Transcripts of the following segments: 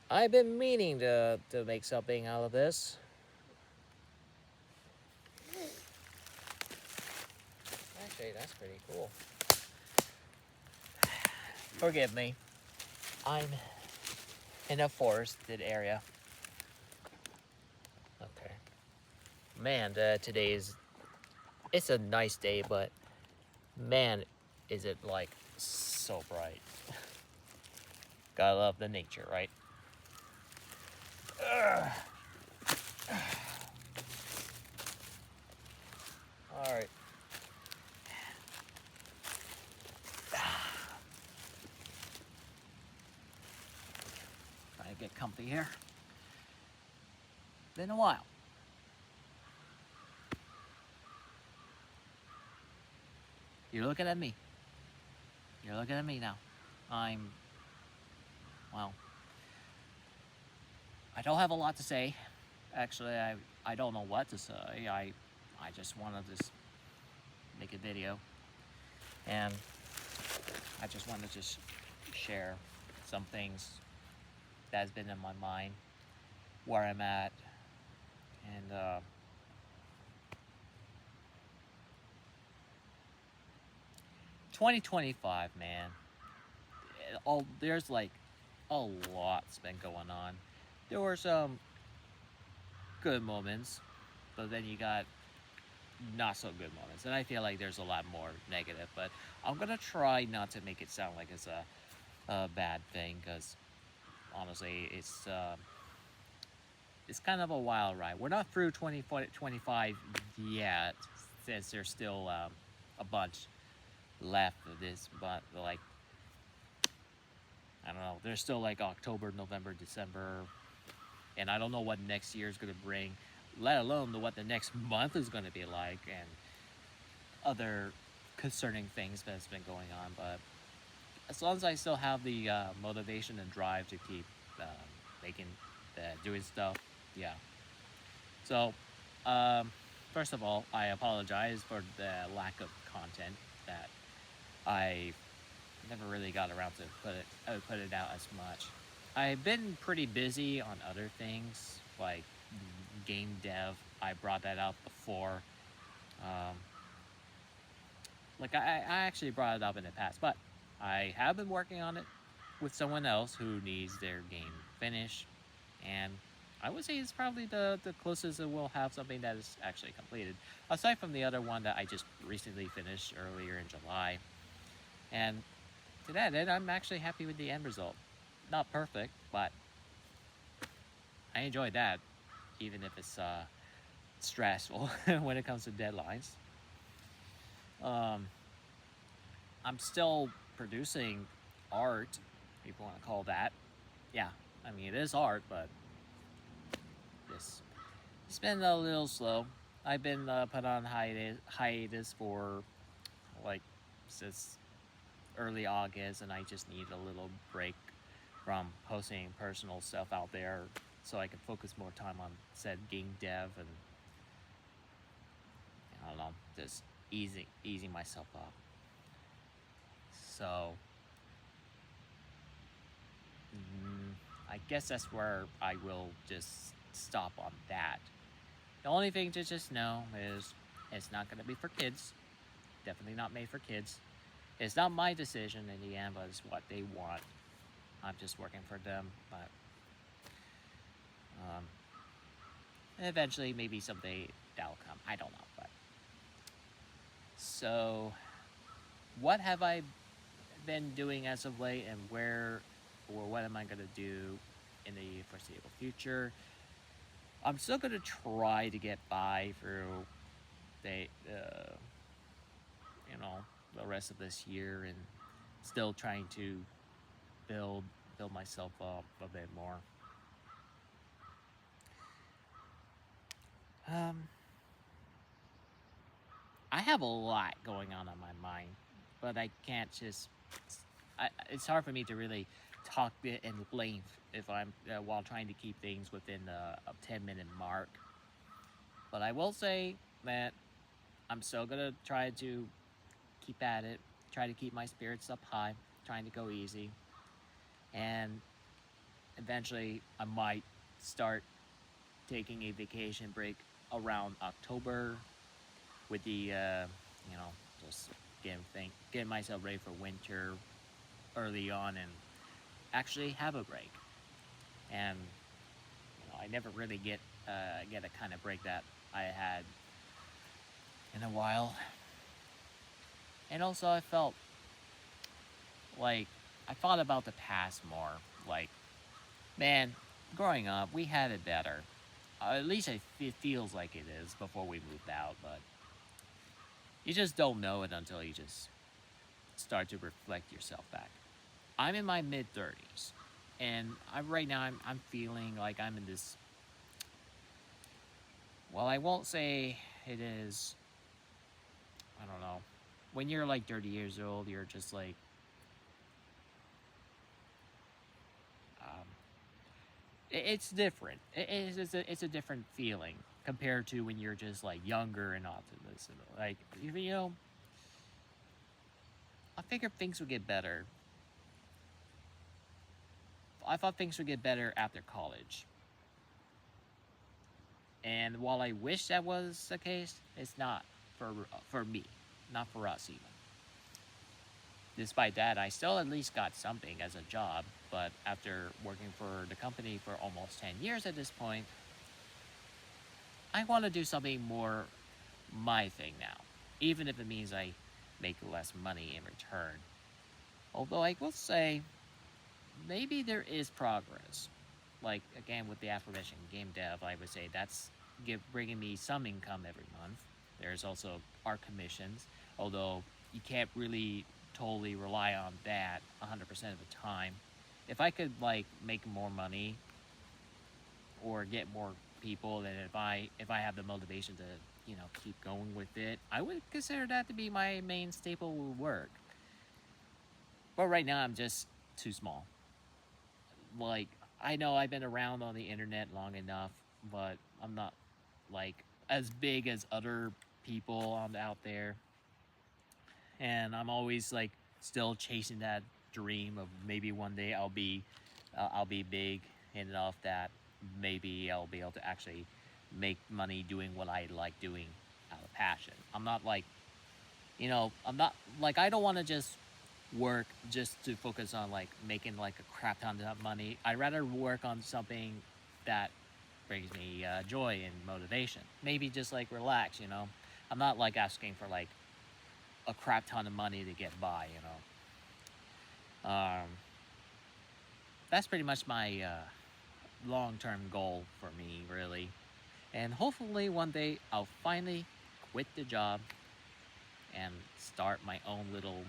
I've been meaning to make something out of this. Actually, that's pretty cool. Forgive me. I'm in a forested area. Okay. Man, today is... It's a nice day, but man, is it like so bright. Gotta love the nature, right? Alright. Trying to get comfy here. Been a while. You're looking at me. You're looking at me now. I'm... Well, I don't have a lot to say. Actually, I don't know what to say. I just want to just make a video. And I just want to just share some things that has been in my mind, where I'm at, and 2025, man. There's like a lot's been going on. There were some good moments, but then you got not so good moments, and I feel like there's a lot more negative. But I'm gonna try not to make it sound like it's a bad thing, because honestly, it's kind of a wild ride. We're not through 2025 yet, since there's still a bunch left of this, but like, I don't know, there's still like October, November, December, and I don't know what next year is going to bring, let alone what the next month is going to be like, and other concerning things that's been going on. But as long as I still have the motivation and drive to keep making, doing stuff, yeah. So, um, first of all, I apologize for the lack of content, that I never really got around to put it out as much. I've been pretty busy on other things like game dev. I brought that up before. Um, like I actually brought it up in the past, but I have been working on it with someone else who needs their game finished, and I would say it's probably the closest that we'll have something that is actually completed. Aside from the other one that I just recently finished earlier in July, and to that end, I'm actually happy with the end result. Not perfect, but I enjoyed that, even if it's stressful when it comes to deadlines. Um, I'm still producing art, if you want to call that. Yeah, I mean, it is art, but this it's been a little slow. I've been put on hiatus for like since early August, and I just need a little break from posting personal stuff out there, so I can focus more time on said game dev, and I don't know, just easing myself up. So I guess that's where I will just stop on that. The only thing to just know is it's not going to be for kids. Definitely not made for kids. It's not my decision in the end, but it's what they want. I'm just working for them, but um, eventually, maybe someday that'll come. I don't know, but so what have I been doing as of late, and where or what am I going to do in the foreseeable future? I'm still going to try to get by through the you know, the rest of this year, and still trying to build build myself up a bit more. Um, I have a lot going on my mind, but I can't just. It's hard for me to really talk it in length if I'm while trying to keep things within a 10-minute mark. But I will say that I'm still gonna try to keep at it, try to keep my spirits up high, trying to go easy, and eventually I might start taking a vacation break around October with the just getting myself ready for winter early on and actually have a break. And I never really get a kind of break that I had in a while. And also I felt like I thought about the past more. Like, man, growing up we had it better. At least it feels like it is before we moved out, but you just don't know it until you just start to reflect yourself back. I'm in my mid 30s, and right now I'm feeling like I'm in this. Well, I won't say it is. I don't know. When you're like 30 years old, you're just like, um, it's different. It's a different feeling compared to when you're just like younger and optimistic. Like, I figured things would get better. I thought things would get better after college. And while I wish that was the case, it's not for me, not for us even. Despite that, I still at least got something as a job. But after working for the company for almost 10 years at this point, I want to do something more my thing now, even if it means I make less money in return. Although I will say, maybe there is progress. Like, again, with the aforementioned game dev, I would say that's bringing me some income every month. There's also our commissions, although you can't really totally rely on that 100% of the time. If I could like make more money or get more people, then if I have the motivation to keep going with it, I would consider that to be my main staple work. But right now I'm just too small. Like, I know I've been around on the internet long enough, but I'm not like as big as other people on out there. And I'm always like still chasing that dream of maybe one day I'll be big enough that maybe I'll be able to actually make money doing what I like doing out of passion. I'm not like I don't want to just work just to focus on like making like a crap ton of money. I'd rather work on something that brings me joy and motivation. Maybe just like relax. I'm not like asking for like a crap ton of money to get by. That's pretty much my long-term goal for me, really. And hopefully one day I'll finally quit the job and start my own little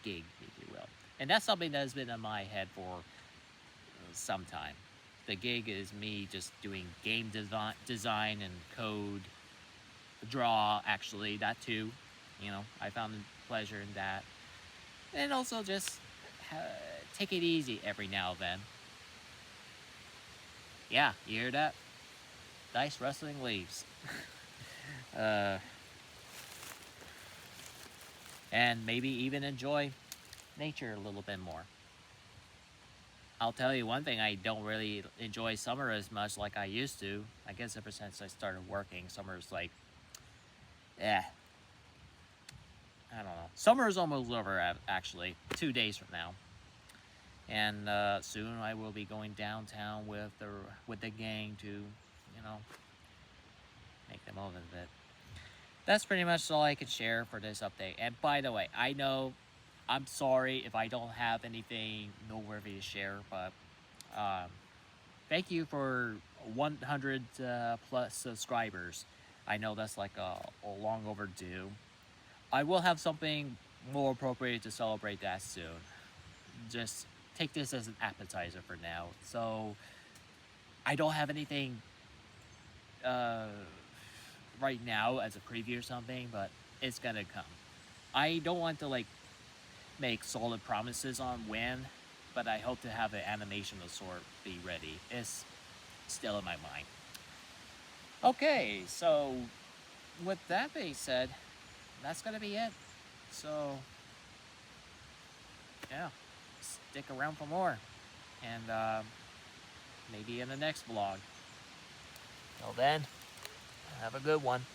gig, if you will. And that's something that's been in my head for some time. The gig is me just doing game design and code, draw, actually, that too. I found pleasure in that. And also just uh, take it easy every now and then. Yeah, you hear that? Dice rustling leaves. uh, and maybe even enjoy nature a little bit more. I'll tell you one thing, I don't really enjoy summer as much like I used to. I guess ever since I started working, summer's like, eh, I don't know. Summer is almost over, actually, 2 days from now. And soon I will be going downtown with the gang to, make the most of it. That's pretty much all I can share for this update. And by the way, I know I'm sorry if I don't have anything noteworthy to share, but um, thank you for 100 plus subscribers. I know that's like a long overdue. I will have something more appropriate to celebrate that soon. Just take this as an appetizer for now. So I don't have anything uh, right now as a preview or something, but it's gonna come. I don't want to like make solid promises on when, but I hope to have an animation of sort be ready. It's still in my mind. Okay, so with that being said, that's gonna be it. So yeah, stick around for more. And maybe in the next vlog. Till then, have a good one.